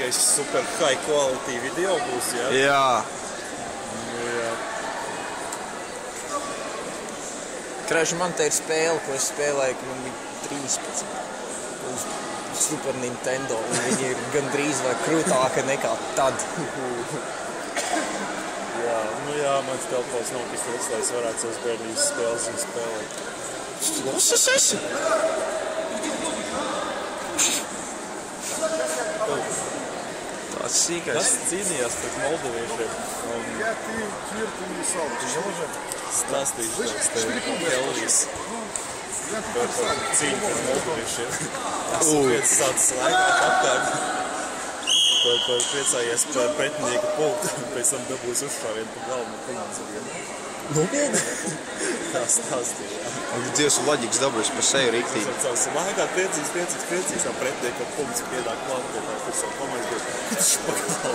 Vienīgais super high quality video būs, jā? Jā. Jā. Krāši, man te ir spēle, ko es spēlēju, ka man bija 13 uz Super Nintendo, un viņi ir gandrīz vai krūtāka nekā tad. Jā, mans telefons nav pistols, lai es varētu savas bērnības spēles un spēlēt. Kas tas esi? Tāds sīkais. Kas cīnījās pret moldoviešiem? Я ты Кирку не сал, ты же уже? Stāstīšu tās teorijas par cīņu pret moldoviešiem. Esmu sācis laigāt apkārt. Priecājies par pretinieku pulku, pēc tam dabūs uzšāvienu pa galvu no komandas vienu. Nopietni? Tā stāstīja. Dievs loģikas dabūs pa seju riktīgi. Es atcaucu laigāt priecīgs, tā pretinieka punkts piedāk klāt pie tā, kur savu komandas bija.